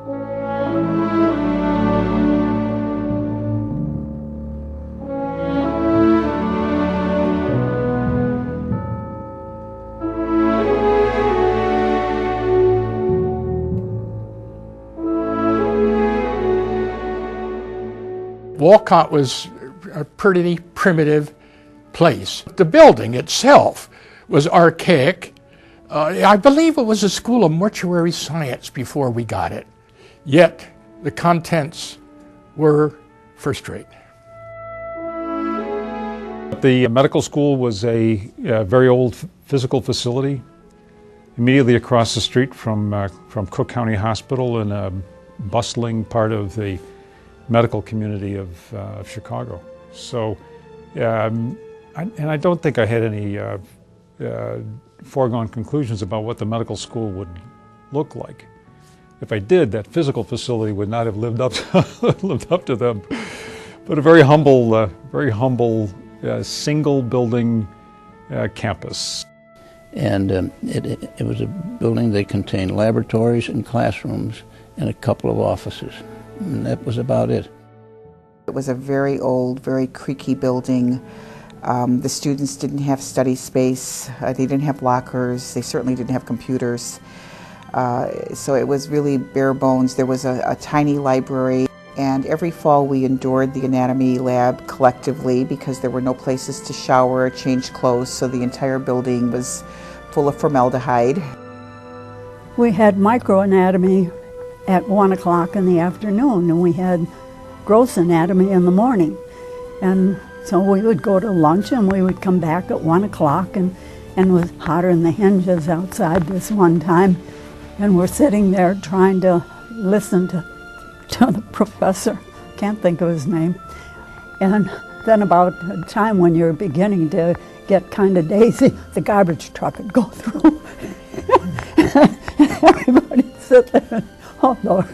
Wolcott was a pretty primitive place. The building itself was archaic. I believe it was a school of mortuary science before we got it. Yet the contents were first rate. The medical school was a very old physical facility immediately across the street from Cook County Hospital in a bustling part of the medical community of Chicago. So, and I don't think I had any foregone conclusions about what the medical school would look like. If I did, that physical facility would not have lived up to them. But a very humble single building campus. And it was a building that contained laboratories and classrooms and a couple of offices. And that was about it. It was a very old, very creaky building. The students didn't have study space. They didn't have lockers. They certainly didn't have computers. So it was really bare bones. There was a tiny library. And every fall we endured the anatomy lab collectively because there were no places to shower or change clothes, so the entire building was full of formaldehyde. We had microanatomy at 1 o'clock in the afternoon, and we had gross anatomy in the morning. And so we would go to lunch and we would come back at 1 o'clock, and it was hotter than the hinges outside this one time. And we're sitting there trying to listen to the professor, can't think of his name. And then about a time when you're beginning to get kind of dazy, the garbage truck would go through. Everybody sit there and, oh Lord.